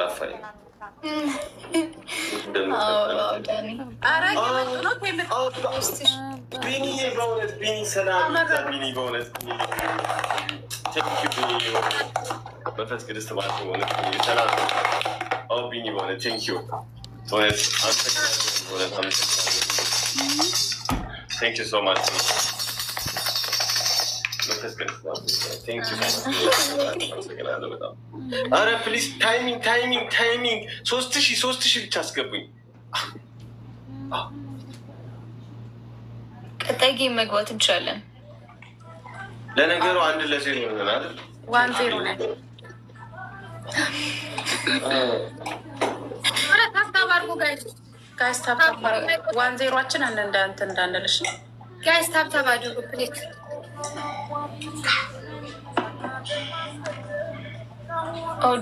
ላፋኝ ቢኒ በእውነት ቢኒ ሰላም ቢኒ በእውነት መንፈስ ቅዱስ ተባረክ። በእውነት ሰላም ቢኒ በእውነት ቴንኪው በእውነት ቴንኪው ሶ ማች መንፈስ ቅዱስ አመሰግናለሁ በጣም። ኧረ ፕሊዝ ታይሚንግ 3000 ብቻ አስገቡኝ። ቀጣይ ጌም መግባት እንችላለን። ለነገሩ 1-0 ይሆናል። 1-0 ነን። ጋይስ ታብታብ 1-0ችን እንዳንልሽ ጋይስ ታብታብ አድርጉ ፕሊዝ።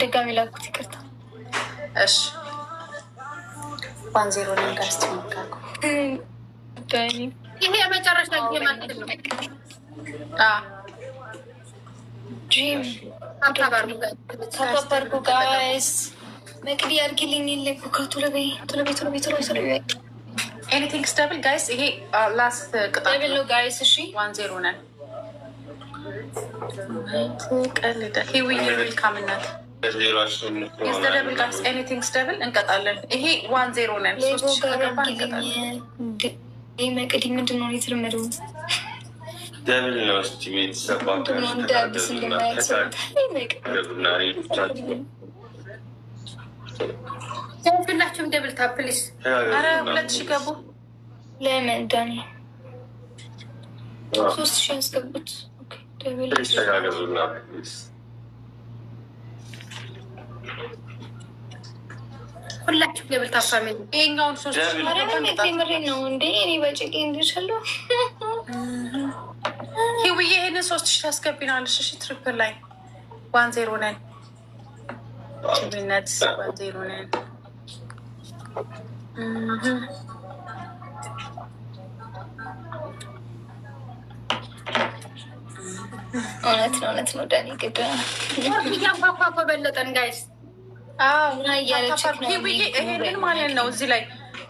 ድጋሚ ላኩት ይቅርታ። እሺ 1-0 ነን ጋይስ ተመካኩ። ይሄ የመጨረሻ ጊዜ ማለት ነው። ጂም ታባርጉ ጋይስ። መቅዲ አድርጊልኝ የለኝ ቶሎ በይ። ኤኒቲንግ ስታብል ጋይስ። ይሄ ላስት ቅጣት ነው ጋይስ። እሺ 1-0 ነን። ሂዊ ዌልካም እናት ስደብል ጋይስ። ኤኒቲንግ ስታብል እንቀጣለን። ይሄ 1-0 ነን። 3 ከገባ እንቀጣለን። መቅዲ ምንድን ነው የተለመደው? ደብል ነው። እስኪ ቤተሰብ ሁላችሁም ደብል ታፕ ፕሊዝ። ኧረ 2000 ገቡ። ለምን ዳኒ 3000 ያስገቡት? ተጋገዙና ሁላችሁም ደብል ታፕ ፋሚሊ። ይሄኛውን 3000 ምሬ ነው እንዴ? እኔ በጭቄ እንድሻለሁ። ሂውዬ ይሄንን 3000 ታስገቢናለሽ? እሺ ትሪፕል ላይ 1-0 ነን። ችቢነት 1-0 ነን። እውነት ነው ዳኒ ግድ እያንኳኳ በለጠን ጋይስ። ሂውዬ ይሄንን ማለት ነው እዚህ ላይ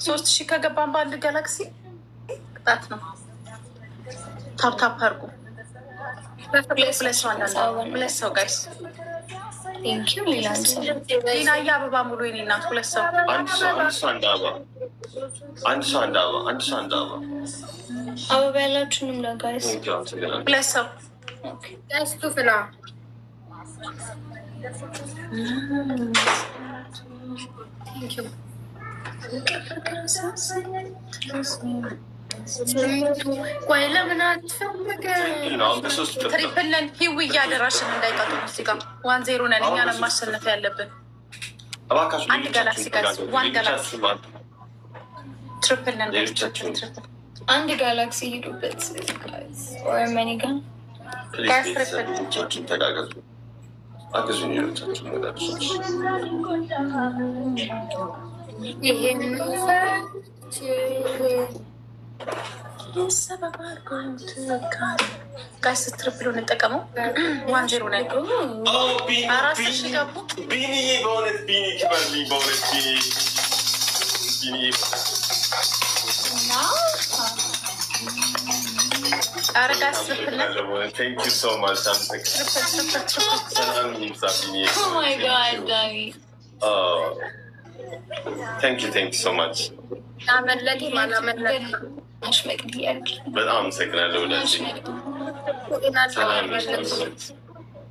3000 ከገባን በአንድ ጋላክሲ ቅጣት ነው። ታፕታፕ አድርጉ። ሁለት ሰው ጋይስ። ሌላ የአበባ ሙሉ የኔ እናት 2 ሰው። አንድ ሰው አንድ አበባ አበባ ያላችሁንም ለጋይስ 2 ሰው ጋይስ ቱፍላ ቆይ ለምን ትሪፕል ነን? ሂዊ እያደራሽን እንዳይቀጡ እዚህ ጋር 1-0 ነን። እኛ ነን ማሸነፍ ያለብን። አንድ ጋላክሲ ጋይስ፣ 1 ጋላክሲ ትሪፕል ነን። አንድ ጋላክሲ ሄዱበት ወይ መኒጋ ጋይስ ትሪፕል ተጋገዙ። አግዙኝ ይሉታችሁ ወዳጆች። ይሄን ጋይስ ትሪፕሉን እንጠቀመው። 1-0 ነን። 4000 ገቡ። ቢኒ በእውነት ቢኒ ክበርልኝ በእውነት ቢኒ ኧረ ጋይስ ትሪፕል ነን። ቴንክ ዩ ሶ ማች። ሰላም ይብዛ ቢኒ። ቴንክ ዩ ሶ ማች። በጣም አመሰግናለሁ።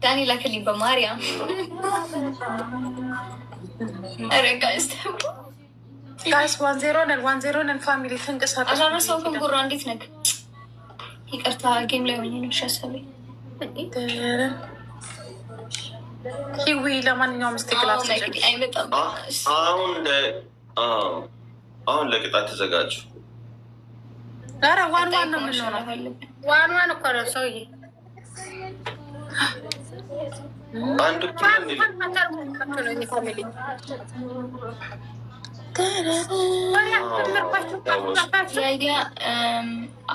ዳኒ ላክልኝ በማርያም። ኧረ ጋይስ 1-0 ነን። ፋሚሊ ተንቀሳቀሱ። አላረሰው ግን ጉራ እንዴት ነህ? ይቅርታ ጌም ላይ ሆኜ ነው ሻሰበኝ። ሂዊ ለማንኛውም ስቴክላት አይመጣም። አሁን ለቅጣት ተዘጋጁ። ኧረ 1-1 ነው የምንሆነው። 1-1 እኮ ነው ሰውዬ። አንድ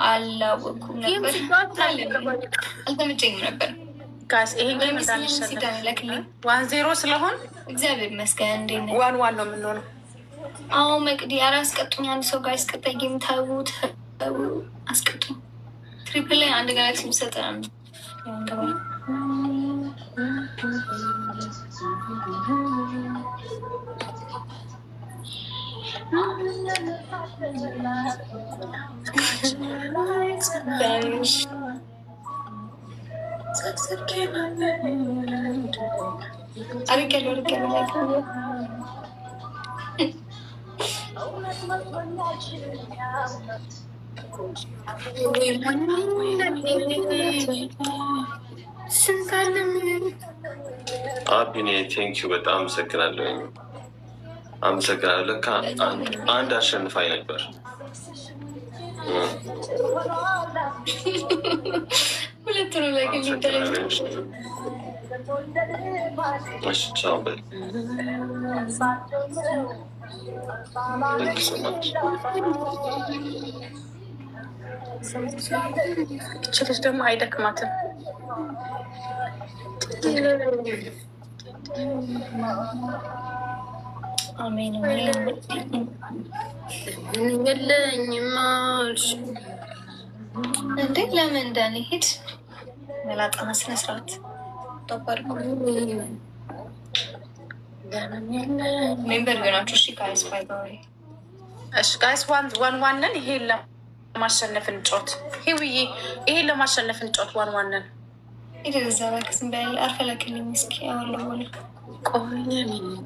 አላወኩም ነበር፣ አልተመቸኝም ነበር። ጋይስ ይሄን ጌም እንዳንሸነፍ 1-0 ስለሆን እግዚአብሔር ይመስገን። እንዴት ነው? 1-1 ነው የምንሆነው። አዎ መቅዲ ኧረ አስቀጡኝ። አንድ ሰው ጋር አስቀጣይ ጌም ታው አስቀጡኝ። ትሪፕል ላይ አንድ ጋላክሲ የሚሰጠን አቢኔ ቴንኪው በጣም አመሰግናለሁ። ለካ አንድ አሸንፋኝ ነበር። ሁለት ነው ላይ ችልሽ ደግሞ አይደክማትም። አሜን እንዴ ለምን እንዳንሄድ መላጣና ስነስርዓት ጠባርኩ ሜምበር ገናችሁ። እሺ ጋይስ ባይ ባይ። እሺ ጋይስ 1-1 ነን። ይሄን ለማሸነፍ እንጫወት። ሄውዬ ይሄን ለማሸነፍ እንጫወት። 1-1 ነን። ይደዛ ባክስም ባል አርፈላክልኝ እስኪ አወለው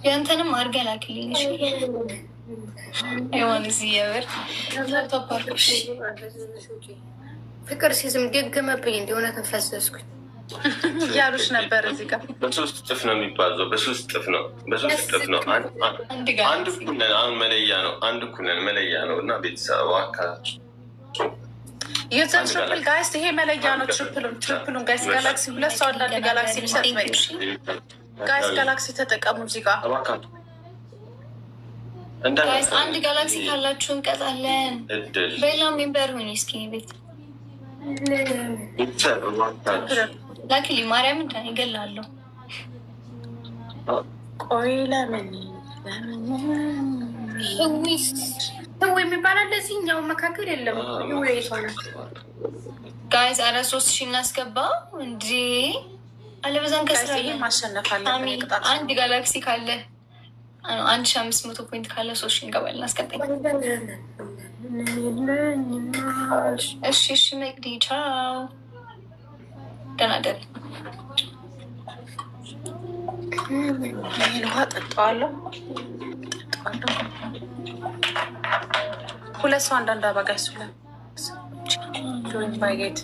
ያንተንም አርጋ ላክልኝ። እሺ አይዋን እዚህ የበር ተባርኩ። ፍቅር ሲዝም ደገመብኝ እንደሆነ ተፈሰስኩኝ ያሉሽ ነበር። እዚህ ጋር በ3 እጥፍ ነው የሚባዘው። በ3 እጥፍ ነው። አንድ እኩል ነን። አሁን መለያ ነው። አንድ እኩል ነን። መለያ ነው እና ቤተሰብ አካላችሁ የዘን ትሪፕል ጋይስ ይሄ መለያ ነው። ትሪፕሉን ጋይስ ጋላክሲ 2 ሰው አንዳንድ ጋላክሲ ቢሰጥ ጋይስ ጋላክሲ ተጠቀሙ። እዚህ ጋር ጋይስ አንድ ጋላክሲ ካላችሁ እንቀጣለን። በሌላ ሜምበር ሁኝ እስኪ ቤት ላኪሊ ማርያም እንትን ይገላለሁ። ቆይ ለምን ህዊ የሚባል እንደዚህ እኛው መካከል የለም። ጋይስ አረ 3000 እናስገባ እንዴ አለበዛን ከስራ ማሸነፍ አለ። አንድ ጋላክሲ ካለ 1500 ፖይንት ካለ 3000 እንገባለን። እናስገባኝ። እሺ እሺ መቅዲ ቻው ደህና ደር። ውሃ ጠጣዋለሁ። ሁለት ሰው አንዳንድ አበጋ ይሱላል ባይጌት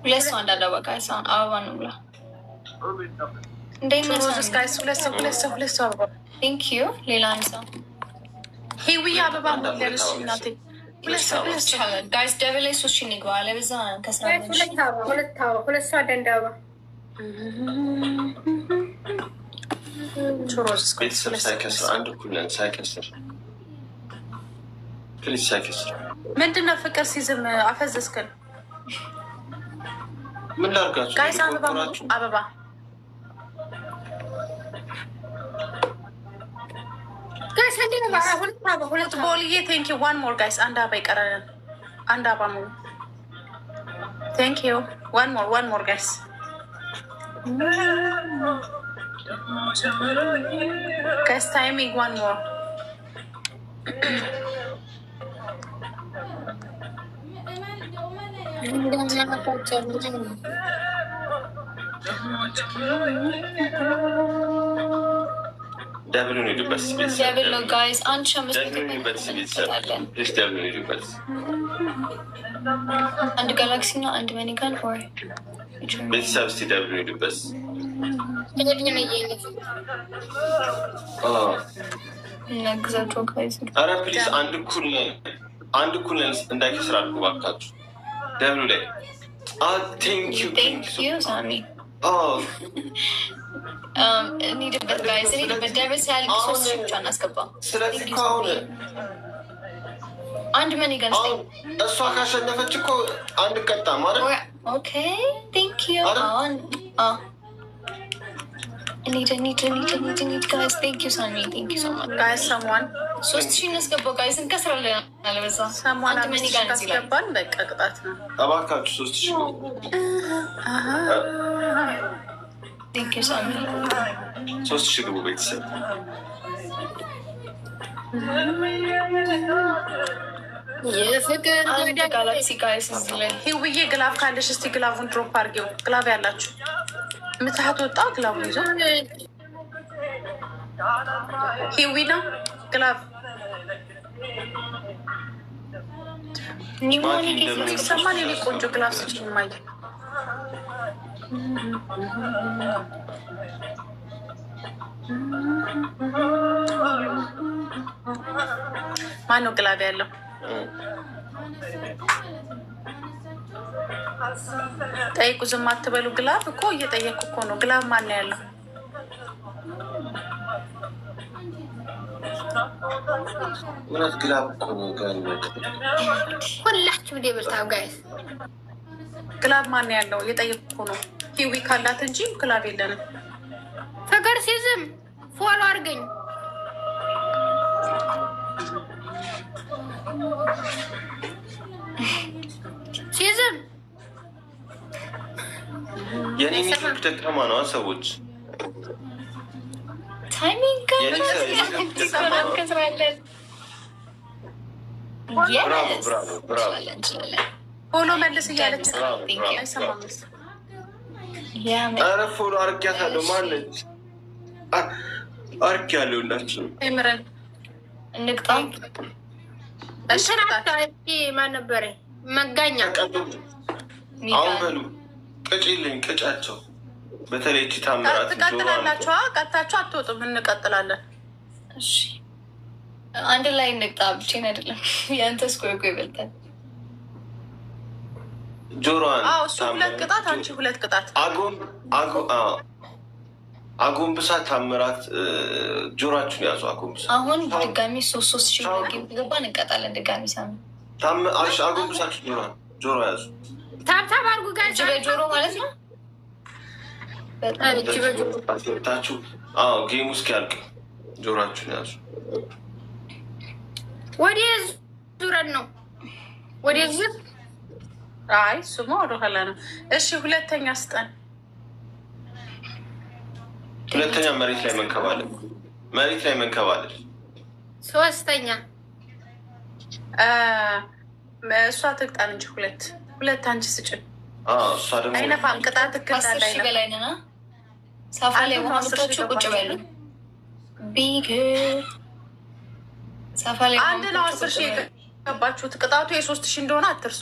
ሁለት ሰው አንዳንድ አበጋ ይሳን አበባ ነው ብላ ሁለት ሰው አበባ ቴንክ ዩ። ሌላ አንድ ሰው ሄዊ አበባ ሙለልሽ እናቴ ጋይስ ደብል ላይ 3000 ንግባ አለበዛ ከስራ ሁለት ሰው አንዳንድ አበባ ቤተሰብ ሳይከስር አንድ እኩል ነን። ሳይከስር ፕሊዝ ሳይከስር ምንድነው ፍቅር ሲዝም አፈዘዝከን። ምን ላድርጋችሁ ጋይስ አበባ ሁለት ቦልዬ ቴንክ ዩ። ዋን ሞር ጋይስ አንድ አበባ ይቀረናል። አንድ አበባ ሞ ቴንክ ዩ። ዋን ሞር ጋይስ ጋይስ ታይሚንግ ዋን ሞር ደብሉን ሄዱበት ደብል ነው ጋይስ። አንድ አንድ ጋላክሲ እና አንድ መኒጋን ኦር ቤተሰብ እስኪ ደብሉን ሄዱበት። እናግዛቸው ጋይስ። ኧረ ፕሊዝ አንድ እኩል ነን እንዳይከስር አልኩ እባካችሁ። ደብሉ ላይ ቴንክ ዩ ሳሚ እንሂድበት ጋይስ እንሂድበት። ደብል ሲያልቅ 3 ብቻ እናስገባ። ስለዚህ ከሆነ አንድ መኒጋን እሷ ካሸነፈች እኮ አንድ ቀጣ ማለት ኦኬ ቴንክ ዩ አሁን need guys thank you so much guys someone 3000 እናስገባው guys እንከስራለን አለበዛ someone አስገባን በቃ ቅጣት ነው አባካችሁ 3000 thank you so much 3000 ግቡ ቤተሰብ የፍቅር ጋላክሲ ጋይስ ሂውዬ ግላቭ ካለሽ እስቲ ግላቭን ድሮፕ አድርጌው ግላቭ ያላችሁ ምትሀት ወጣ ግላቭ ይዞ ሂዊ ነው ግላቭ ሰማን የኔ ቆንጆ ግላቭ ስጭኝ ማየ ማነው ግላቭ ያለው ጠይቁ ዝም አትበሉ ግላቭ እኮ እየጠየቁ እኮ ነው ግላቭ ማን ነው ያለው ወላሂ ግላቭ እኮ ነው ሁላችሁ ደብልታው ጋይስ ግላቭ ማን ነው ያለው እየጠየቁ እኮ ነው ሂዊ ካላት እንጂ ግላቭ የለንም ፍቅር ሲዝም ፎሎ አድርገኝ ሲዝም የኔ ኔትወርክ ደካማ ነው ሰዎች ታይሚንግ ፎሎ መልስ እያለች አይሰማም ኧረ ፎሎ አርጊያታለሁ ማለች አርጊያለሁ ሁላችንም ምረን እንቅጣ ማን ነበረ መጋኛ አሁን በሉ ቅጭልኝ ቅጫቸው በተለይ እቺ ታምራት ትቀጥላላችሁ ቀጥታችሁ አትወጡም እንቀጥላለን እሺ አንድ ላይ እንቅጣ ብቻዬን አይደለም ያንተ ስኮይኮ ይበልጣል ጆሮዋን እሱ ሁለት ቅጣት አንቺ ሁለት ቅጣት አጎንብሳ ታምራት ጆሮአችሁን ያዙ አጎንብሳ አሁን ድጋሚ 3,000 ገባን እንቀጣለን ድጋሚ ሳምንት አጎንብሳችሁ ጆሮ ያዙ ታብታብ አድርጉ ጋር በጆሮ ማለት ነው ታችሁ ጌሙ እስኪያልቅ ጆሮአችሁን ያዙ ወዲህ ዙረን ነው ወዲህ ዙር አይ እሱማ ወደኋላ ነው እሺ ሁለተኛ ስጠን ሁለተኛ መሬት ላይ መንከባለል ሶስተኛ እሷ ትቅጣን እንጂ ሁለት አንቺ ስጭን እሷ ደግሞ አይነፋም ቅጣት ትክክል በላይ ነና ሳፋ ላይ ወሃምቶቹ ቁጭ በሉ ቢግ ሳፋ ላይ አንድ ነው 10,000 የገባችሁት ቅጣቱ የ3,000 እንደሆነ አትርሱ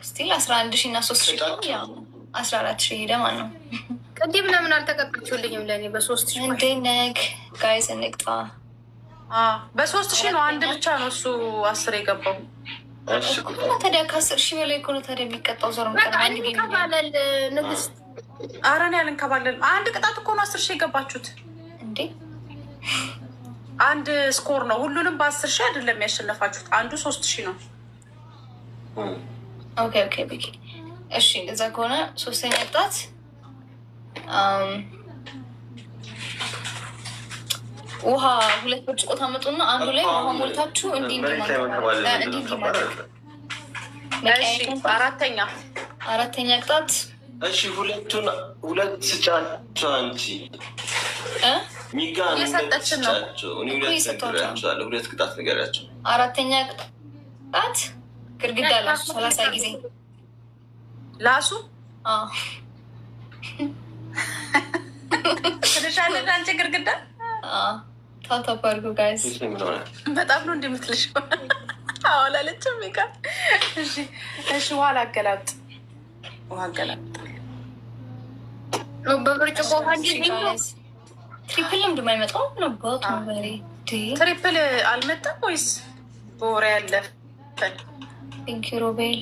ስቲል 11,000 እና 3,000 ያው 14,000 ሄደ ማለት ነው ቅድም ለምን አልተቀጣችሁልኝም ለኔ በ3,000 እንደነክ ጋይስ እንቅጣ በ3,000 ነው አንድ ብቻ ነው እሱ 10 የገባው ታዲያ ከ10,000 በላይ እኮ ነው ታዲያ የሚቀጣው ዞር አንድ ንግስት ኧረ እኔ አልንከባለል አንድ ቅጣት እኮ ነው 10,000 የገባችሁት እንዴ አንድ ስኮር ነው ሁሉንም በ10,000 አይደለም ያሸነፋችሁት አንዱ 3,000 ነው ኦኬ ቢኪ እሺ እንደዛ ከሆነ ሶስተኛ ቅጣት ውሃ 2 ብርጭቆ ታመጡና አንዱ ላይ ውሃ ሞልታችሁ እንዲህ አራተኛ ቅጣት እሺ ሁለት ስጫቸው አንቺ ሚጋን ሁለት ቅጣት ንገሪያቸው አራተኛ ቅጣት ግድግዳ ላሱ 30 ጊዜ ላሱ ትንሻለሽ አንቺ ግድግዳ ታፕታፕ አድርጉ ጋይስ በጣም ነው እንደምትልሽ አዋላለችም ሚጋ እሺ ውሃ ላገላብጥ በብርጭቆ ትሪፕል ልምድ የማይመጣው ነባት በሬ ትሪፕል አልመጣም ወይስ በወሬ ያለ ቴንኪው ሮቤል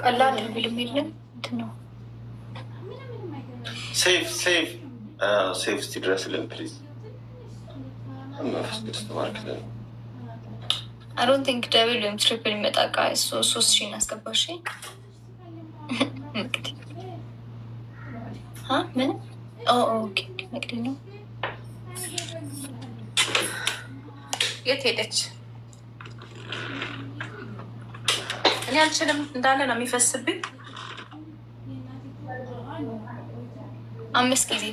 ቀላል ብልም የለም ነው ሴፍ እስቲ ድረስልን ፕሊዝ አሮን ቲንክ ደብል ወይም ትሪፕል ይመጣ ጋይስ። 3,000 እናስገባሽ። ምን ኦኬ መቅዲ ነው። የት ሄደች? እኔ አልችልም እንዳለ ነው የሚፈስብኝ። 5 ጊዜ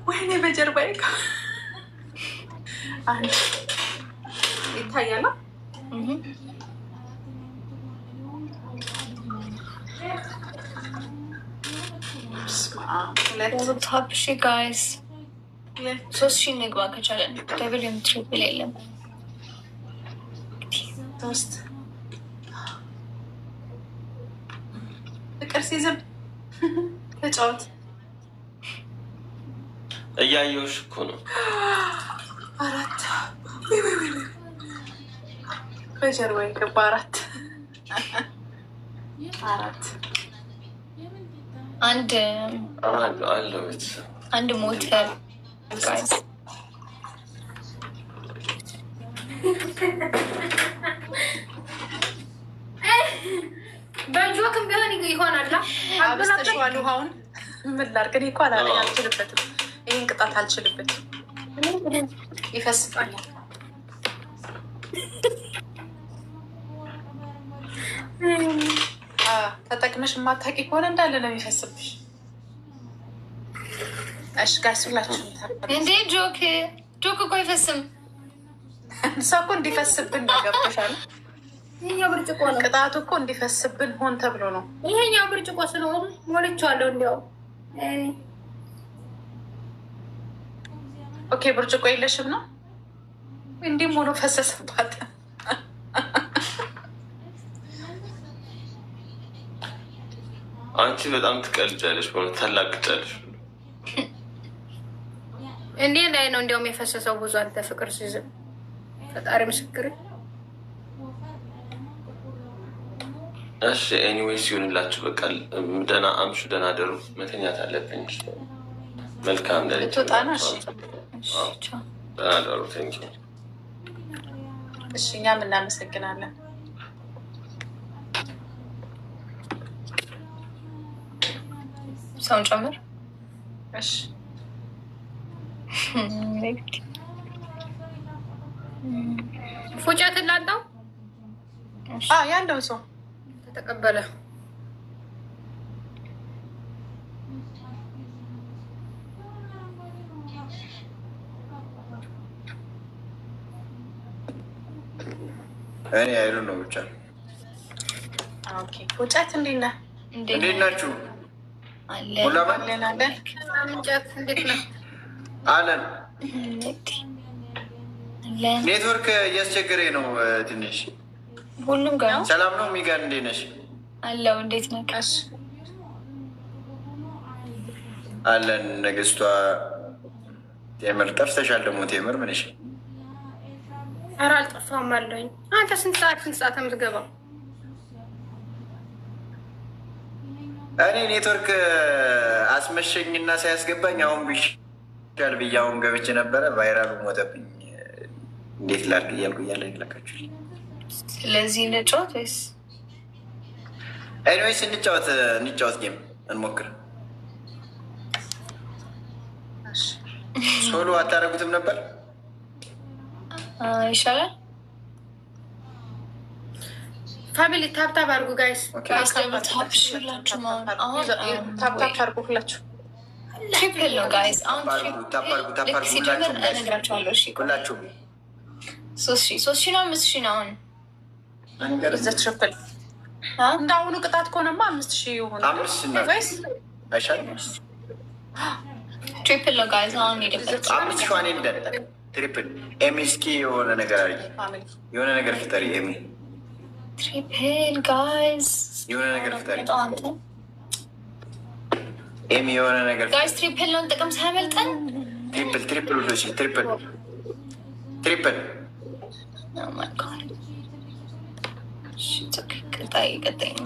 ወይኔ በጀርባዬ አንድ ይታያል። ታፕሺ ጋይስ 3,000 ንግባ ከቻለን። ደብል ወይም ትሪፕል የለም። ፍቅር ሲዝም ተጫወት። እያየሁሽ እኮ ነው። 4 በጀርባዬ ገባ። 4 አንድ ሞተር ጋይስ በጆክም ቢሆን ይሆናል። አብስተሽዋል ውሃውን። ምን ላድርግ? እኔ እኮ አልችልበትም። ይህን ቅጣት አልችልበትም። ይፈስባል። ተጠቅመሽ የማታውቂ ከሆነ እንዳለ ነው የሚፈስብሽ። እሺ ጋይስ ሁላችሁ እንዴ ጆክ እኮ አይፈስም። እሷ እኮ እንዲፈስብን ገብቶሻል። ይሄኛው ብርጭቆ ነው። ቅጣቱ እኮ እንዲፈስብን ሆን ተብሎ ነው። ይሄኛው ብርጭቆ ስለሆነ ሞልቼዋለሁ። እንዲያው ኦኬ ብርጭቆ የለሽም ነው እንዲህም ሆኖ ፈሰሰባት። አንቺ በጣም ትቀልጃለሽ፣ በእውነት ታላቅጫለሽ። እንዴ ላይ ነው እንዲያውም የፈሰሰው ብዙ። አንተ ፍቅር ሲዝም ፈጣሪ ምስክር። እሺ ኤኒዌይስ ይሁንላችሁ። በቃ ደህና አምሹ፣ ደህና አደሩ። መተኛት አለብኝ። መልካም ሌሊት። ደህና አደሩ። ቴንኪው። እሺ እኛም እናመሰግናለን። ሰውን ጨምር። እሺ ፉጨት ላጣው ያለው ሰው ተቀበለ። እኔ አይሉ ነው ብቻ። ኦኬ ፉጨት እንዴት ነህ? እንዴት ናችሁ? እንጨት እንዴት ነው? አለን። ኔትወርክ እያስቸገረኝ ነው ትንሽ። ሁሉም ጋር ሰላም ነው? ሚጋር እንዴት ነሽ? አለው። እንዴት ነሽ? አለን። ንግስቷ ቴምር ጠፍተሻል። ደግሞ ቴምር ምንሽ? ኧረ አልጠፋሁም አለሁኝ። አንተ ስንት ሰዓት የምትገባው? እኔ ኔትወርክ አስመሸኝና ሳያስገባኝ አሁን ቢሻል ብዬ አሁን ገብቼ ነበረ። ቫይራሉ ሞተብኝ። እንዴት ላድርግ እያልኩ እያለ ይላካችሁ። ስለዚህ እንጫወት ወይስ? ኤኒዌይስ እንጫወት ጌም እንሞክር። ሶሎ አታደርጉትም ነበር? ይሻላል። ፋሚሊ ታብታብ አድርጉ ጋይስ። ታብታብ አድርጉ ሁላችሁ። ትሪፕል ነው ጋይስ። አሁን ሲጀምር እነግራቸዋለሁ። ሁላችሁም 3,000 ነው 5,000 ነው አሁን ዘ ትሪፕል። እንደ አሁኑ ቅጣት ከሆነማ 5,000 ይሆናል። 5,000 አይሻልም? ትሪፕል ነው ጋይስ። አሁን ሄደበት 5,000 እንደን ትሪፕል። ኤሚ እስኪ የሆነ ነገር አድርጊ፣ የሆነ ነገር ፍጠሪ ኤሚ። ትሪፕል ጋይስ፣ የሆነ ነገር ፍጠሪ ኤሚ፣ የሆነ ነገር ጋይስ። ትሪፕል ነው ጥቅም ሳያመልጠን። ትሪፕል ውዶች፣ ትሪፕል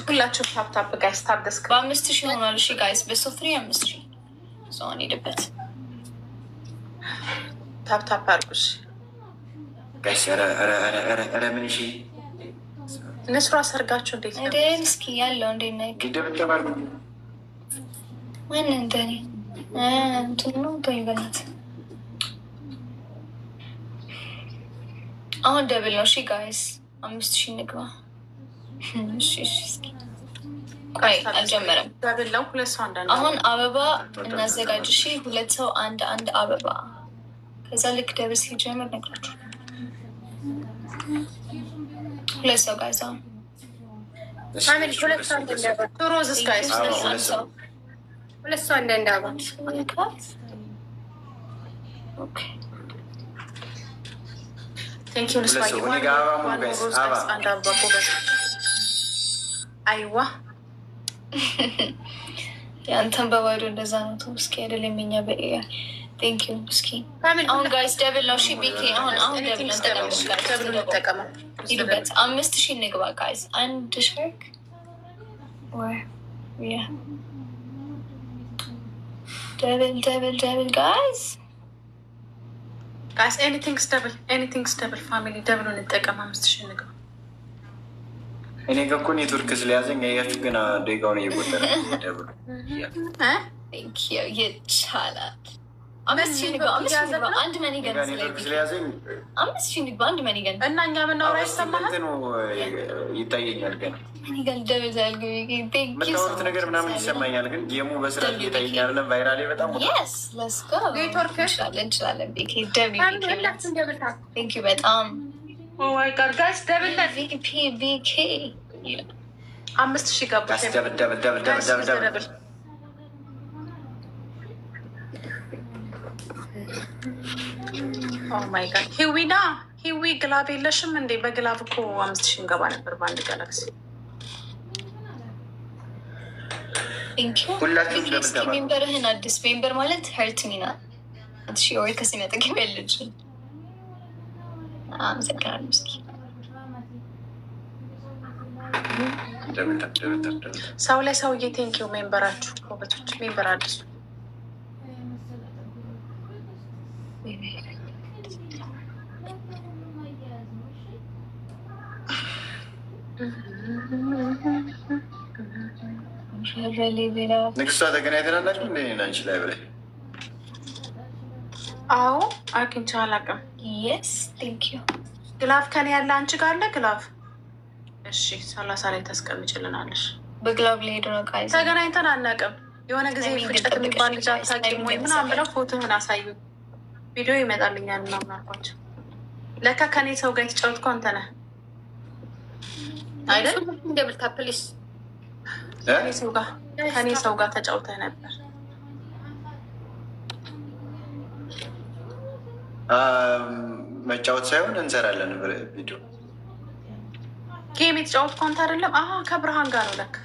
ሁላችሁ ታፕታፕ ጋይስ። ታደስ በ5,000 ሆኗል። እሺ ጋይስ በሶፍትሪ 5,000 ሰውን ሄደበት። ታፕታፕ አድርጉሽ። ጋይስ ኧረ ምን እሺ ንስሯ ሰርጋችሁ እንዴት ነው? እስኪ ያለው እንዴት ነው? ይደብደባል። ምን እንደኔ እንትን ነው በይበናት አሁን ደብል ነው። እሺ ጋይስ 5000 ንግባ። እሺ እስኪ ቆይ አልጀመረም። ደብል ነው። ሁለት ሰው አንዳንድ አሁን አበባ እናዘጋጅ። እሺ ሁለት ሰው አንድ አበባ። ከዛ ልክ ደብል ሲጀምር ነግራችሁ ሁለት ሰው ጋይስ አሁን ፋሚሊ ሁለት ሰው እንደንዳባ ሮዝስ ጋይስ ሁለት ሰው እንደንዳባ ኦኬ ቴንክ ዩ ንስባ አንድ አበባ ጎበዝ። አይዋ ያንተን በባዶ እንደዛ ነው። እስኪ አይደለም የኛ በኤያ ቴንክ ዩ። እስኪ አሁን ጋይስ ደብል ነው። እሺ ቢኬ አሁን ደብል ነው ተጠቀመው። ይሉበት 5000 ንግባ ጋይስ። አንድ ሸርክ ወይ ያ ደብል ጋይስ ኤኒቲንግስ ደብል ፋሚሊ ደብሉ እንጠቀም። 5000 ንግባ። እኔ ጋር እኮ ኔትወርክ ስለያዘኝ ያያችሁ ገና ደቂቃውን እየቆጠረ ደብሉ ይቻላል። 5000 ንግባ። አንድ መኒገን ስለያዘኝ 5000 ንግባ። አንድ መኒገን እና እኛ ምናወራ ይሰማሃል። ይታየኛል ገና መኒገን ደብል ዛልግ የምታወሩት ነገር ምናምን ይሰማኛል፣ ግን ጌሙ በስርዓት እየታየኝ አይደለም። ቫይራሌ በጣም ኔትወርክ እንችላለን። ቤኬ ደብል ቴንክ ዩ በጣም ጋይስ ደብል ቤኬ 5000 ገባ። ደብል ኦማይ ጋድ ሂዊ ግላብ የለሽም እንዴ? በግላብ እኮ 5000 እንገባ ነበር በአንድ ጋላክሲ። ሁላችሁም ሜምበርህን አዲስ ሜምበር ማለት ሄርት ሚና ወይ ከሲመ ጠገብ ያለች አመሰግናለሁ። እስኪ ሰው ላይ ሰውዬ ቴንኪው ሜምበራችሁ ጎበቶች። ሜምበር አዲሱ ንግስቷ ተገናኝተናላችሁ እንደ አንቺ ላይ ብላይ አዎ አግኝቼ አላውቅም። የስ ቴንክ ዩ ግላፍ ከኔ ያለ አንቺ ጋር አለ ግላፍ። እሺ 30 ላይ ታስቀምጭልናለሽ። በግላፍ ሊሄዱ ነው ቃይ ተገናኝተን አናውቅም። የሆነ ጊዜ ፍጨት የሚባል ልጅ አታውቂም ወይ ምናምን ብለው ፎቶህን አሳዩ። ቪዲዮ ይመጣልኛል ምናምን አልኳቸው። ለካ ከኔ ሰው ጋር የተጫወትከው አንተ ነህ አይደል? እንደብልታ ፕሊስ ከኔ ሰው ጋር ተጫውተህ ነበር። መጫወት ሳይሆን እንሰራለን ቪዲዮ ጌም የተጫወትከው አንተ አይደለም? ከብርሃን ጋር ነው ለካ።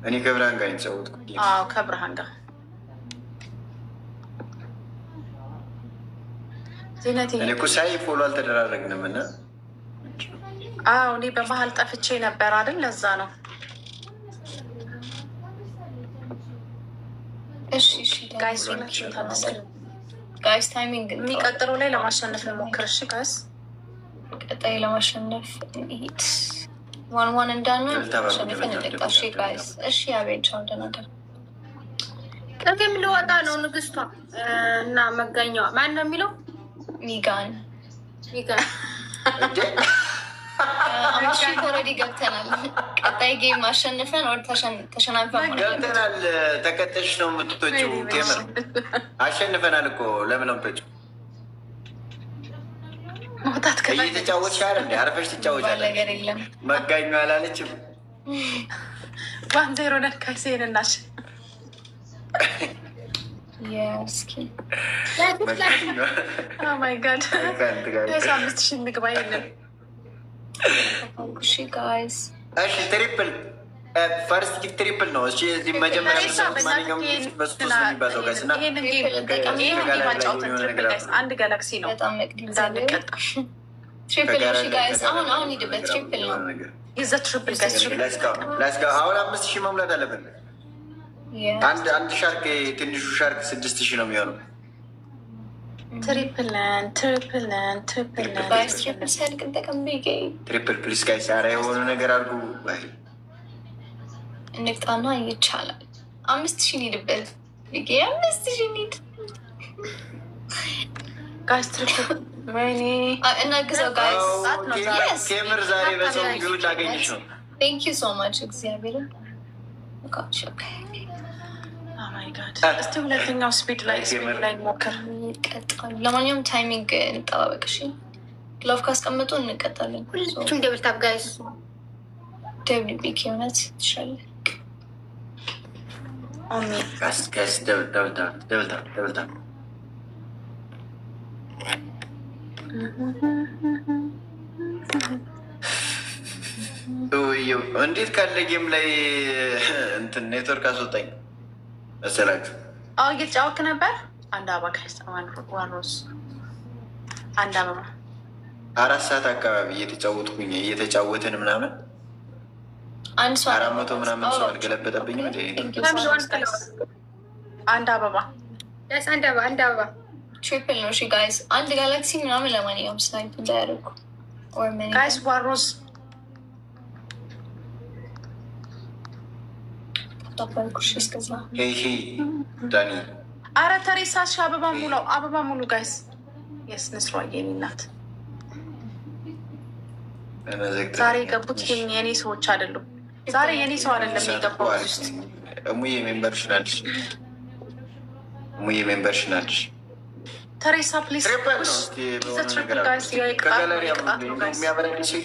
እኔ ከብርሃን ጋር የተጫወትኩት ከብርሃን ጋር ዜነቴ። እኔ እኮ ሳይ ፎሎ አልተደራረግንም እና እኔ በመሀል ጠፍቼ ነበር አይደል? ለዛ ነው። ጋይስ ታይሚንግ የሚቀጥለው ላይ ለማሸነፍ እንሞክር። እሺ ጋይስ ቀጣይ ለማሸነፍ እንሂድ። ዋን እንዳንሆን ሸንፈን እንጠጣ። እሺ ጋይስ እሺ። አቤቻው እንደነገር ቅድም ልወጣ ነው ንግስቷ እና መጋኛዋ ማን ነው የሚለው? ሚጋን ኦልሬዲ ገብተናል። ቀጣይ ጌም አሸንፈን ወር ተሸናንፈን ገብተናል። ተቀጠሽ ነው የምትቶችው። ጌመር አሸንፈናል እኮ ለምን ምቶች መውጣት እየተጫወትሽ አይደል እንዴ? አርፈሽ ትጫወቻለሽ። ነገር የለም መጋኙ አላለችም። 1-0 ነካሴን እናሽ እስኪ ማይ ጋድ 5000 ንግባ የለም። እሺ ጋይስ እሺ ትሪፕል ፈርስት ጊፍ ትሪፕል ነው። እሺ እዚህ መጀመሪያ ማንኛውም በሶስት የሚባለው ጋይስ እና አንድ ጋላክሲ ነው። በጣም እንዳንቀጣ ትሪፕል እሺ ጋይስ አሁን ሂድበት። ትሪፕል ነው ይዘ ትሪፕል ጋይስ ላስጋ አሁን 5000 መሙላት አለብን። አንድ ሻርክ ትንሹ ሻርክ 6000 ነው የሚሆነው። ትሪፕልን ጋይስ ትሪፕል ሲያልቅ እንጠቀም። ትሪፕል ፕሊስ ጋይስ። ኧረ የሆነ ነገር አድርጉ። እንቅጣና ይቻላል። 5000 ኒድበት ቢጌ 5000 ኒድ ጋይስ ትሪፕል ወይኔ እናግዘው ጋይስ። ቴምር ዛሬ በሰው ቢውል ላገኝሽ ነው። ቴንክ ዩ ሶ ማች እግዚአብሔርን እስቲ ሁለተኛው ስፒድ ላይ ሞክር። ለማንኛውም ታይሚንግ እንጠባበቅ። እሺ ግላፍ ካስቀምጡ እንቀጣለን። ሁለቱም ደብል ታፕ ጋይስ። ደብል ቢክ የሆነት ትሻለ። ጋይስ ደብል ታፕ እንዴት ካለ ጌም ላይ እንትን ኔትወርክ አስወጣኝ መሰላችሁ? አዎ እየተጫወክ ነበር። አንድ አበባ ዋሮስ አንድ አበባ 4 ሰዓት አካባቢ እየተጫወትን ምናምን 400 ምናምን ሰው አልገለበጠብኝ። አንድ አበባ አንድ አበባ ትሪፕል ነው። እሺ ጋይስ አንድ ጋላክሲ ምናምን ለማንኛውም ስናይፕ እንዳያደርጉ ጋይስ። ዋሮስ ዳኒ አረ ተሬሳሽ አበባ ሙሉ ጋይስ። የስንስሯ የኔ ናት። ዛሬ የገቡት የኔ ሰዎች አይደሉም። ዛሬ የኔ ሰው አይደለም የገባው ውስጥ። እሙዬ ሜምበርሽ ናለሽ። ተሬሳ ፕሊስ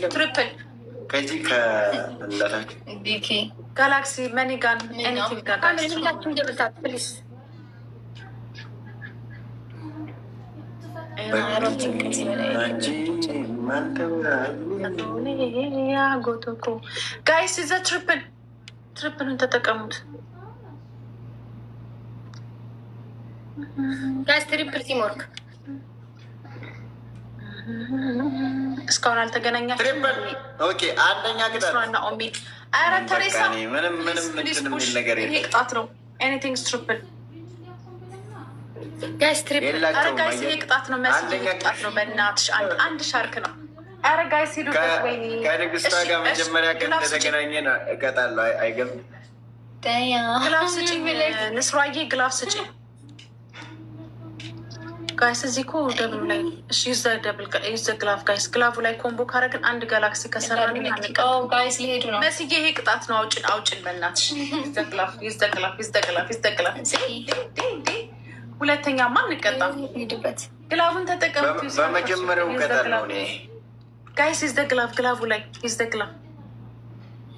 ትሪፕል ከዚህ ከላታችሁ ጋላክሲ መኒጋን ጎቶኮ ጋይስ ዘ ትሪፕልን ተጠቀሙት ጋይስ። ትሪፕል ቲምወርክ እስካሁን አልተገናኛችሁም። አንደኛ ግና ኦሚድ አረ ተሬሳ ምንም ነገር ይሄ ቅጣት ነው። ኤኒቲንግ ትሪፕል ጋይስ ትሪፕል። አረ ጋይስ ይሄ ቅጣት ነው። መስዬ ቅጣት ነው። በእናትሽ አንድ ሻርክ ነው። አረ ጋይስ ሂዱበት። ወይኔ ከንግስቷ ጋር መጀመሪያ ቀን ተገናኘን። እቀጣለሁ። አይገርም። ግላፍ ስጪኝ ንስሯዬ፣ ግላፍ ስጪኝ ጋይስ። እዚህ እኮ ደብሉ ላይ ዩዘ ግላፍ ጋይስ። ግላፉ ላይ ኮምቦ ካረግን አንድ ጋላክሲ ከሰራን ጋይስ ሊሄዱ ነው። መስዬ ይሄ ቅጣት ነው። አውጭን በእናትሽ። ይዘግላፍ ሁለተኛማ እንቀጣም። ግላቡን ተጠቀሙት። በመጀመሪያው እቀጣለሁ ጋይስ። ይዘግላፍ ግላቡ ላይ ይዘግላፍ።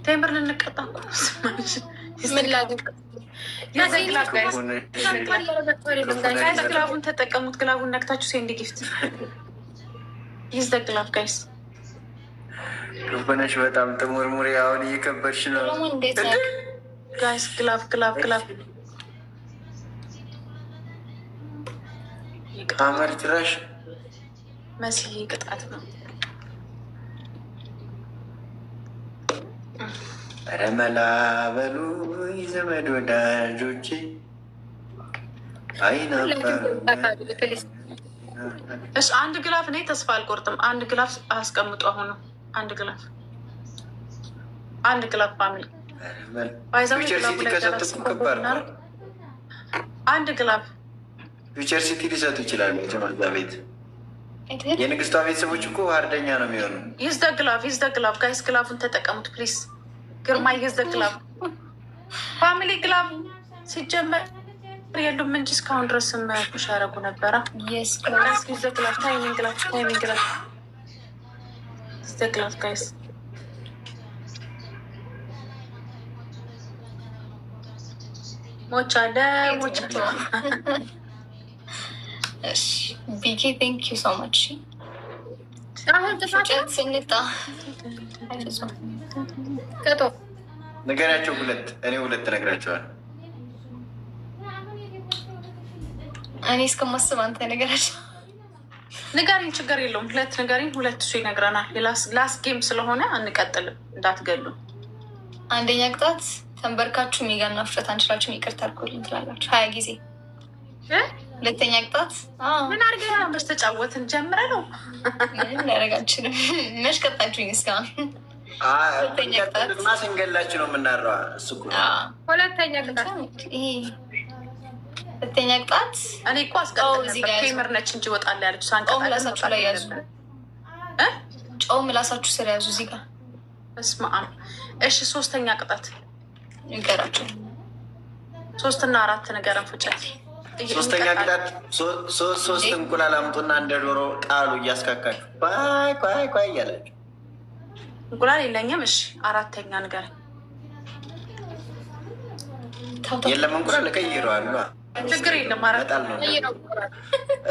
ቴምር ልንቀጣ እኮ ምን ላድርግ? ግላቡን ተጠቀሙት። ግላቡን ነክታችሁ ሴንድ ጊፍት ይዘግላፍ ጋይስ። ሆነሽ በጣም ጥሙርሙሪ። አሁን እየከበድሽ ነው ጋይስ። ግላፍ አመር ጭራሽ መስዬ ቅጣት ነው። ረመላ በሉ ዘመድ ወዳጆቼ እሺ አንድ ግላፍ እኔ ተስፋ አልቆርጥም። አንድ ግላፍ አስቀምጡ። አሁን አንድ ግላፍ ፋሚሊ አንድ ግላፍ ፊውቸር ሲቲ ሊሰጡ ይችላሉ። የተመዛ ቤት የንግስቷ ቤተሰቦች እኮ ሀርደኛ ነው የሚሆኑ። ይዝ ግላፍ ጋይስ። ግላፉን ተጠቀሙት ፕሊዝ። ግርማ ይዝ ግላፍ ፋሚሊ። ግላፍ ሲጀመር የሉም እንጂ እስካሁን ድረስ ፑሽ ያደረጉ ነበረ። ግላፍ ታይሚንግ ግላፍ ጋይስ። ሞቻ ቢኬ ቴንክ ዩ ሶ ማች። ስንጣ ነገራቸው እኔ ሁለት ነግራቸዋል። እኔ እስከማስብ አንተ ነገራቸው ንገሪኝ። ችግር የለውም። ሁለት ንገሪኝ። ሁለት እሱ ይነግረናል። ላስ ጌም ስለሆነ አንቀጥልም። እንዳትገሉ። አንደኛ ቅጣት ተንበርካችሁ ሜጋና ፍጥረት አንችላችሁም ይቅርታ አድርጎልኝ ትላላችሁ 20 ጊዜ ሁለተኛ ቅጣት ምን አድርገን ነው ተጫወትን ጀምረ ነው ላረጋችንም መች ቀጣችሁኝ እስካሁን ስንገላችሁ ነው የምናረዋ እሱ ሁለተኛ ቅጣት ሁለተኛ ቅጣት እኔ እኮ አስቀምር ነች እንጂ ወጣላ ያለች ጨው ምላሳችሁ ላይ ያዙ ጨው ምላሳችሁ ስር ያዙ እዚህ ጋር በስመ አብ እሺ ሶስተኛ ቅጣት ንገራቸው 3 እና 4 ነገርን ፍጨት ሶስተኛ ቅጣት 3 እንቁላል አምጡና እንደ ዶሮ ጣሉ እያስካካችሁ ኳይ እያላችሁ እንቁላል የለኝም እሺ አራተኛ ነገር የለም እንቁላል እቀይረዋለሁ ችግር የለም መጣል ነው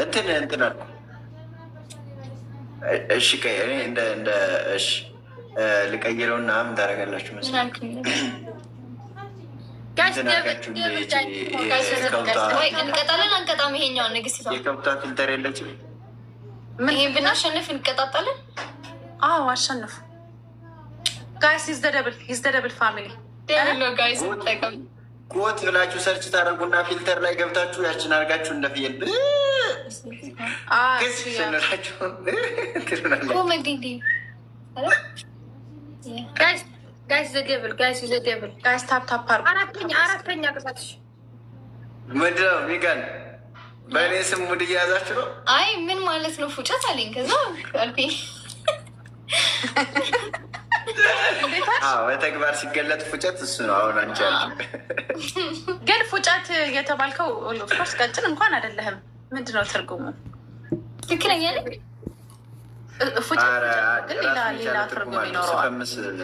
እንትን አልኩ እሺ እንደ እሺ ልቀይረውና ምን ታደርጋላችሁ መሰለኝ እንቀጣለን አንቀጣም ይሄኛውን ንግስት የከብቷ ፊልተር የለችም ይሄን ብናሸንፍ እንቀጣጣለን አዎ አሸንፉ ጋይስ ኢዝ ዘ ደብል ፋሚሊ ጋይስ ተጠቀም ኮት ብላችሁ ሰርች ታደርጉና ፊልተር ላይ ገብታችሁ ያችን አድርጋችሁ እንደፍየል ስንላችሁ ጋይስ ዘደብል ጋይስ ታፕ አራተኛ ቅጣትሽ ምንድን ነው ሚካኤል በእኔ ስም ሙድ እያያዛችሁ ነው አይ ምን ማለት ነው ፉጨት አለኝ ከዛ አልኩኝ በተግባር ሲገለጥ ፉጨት እሱ ነው አሁን አንቺ ግን ፉጨት የተባልከው ኦፍኮርስ ቀጭን እንኳን አይደለህም ምንድነው ትርጉሙ ትክክለኛ ፉጨት ግን ሌላ ትርጉም ይኖረዋል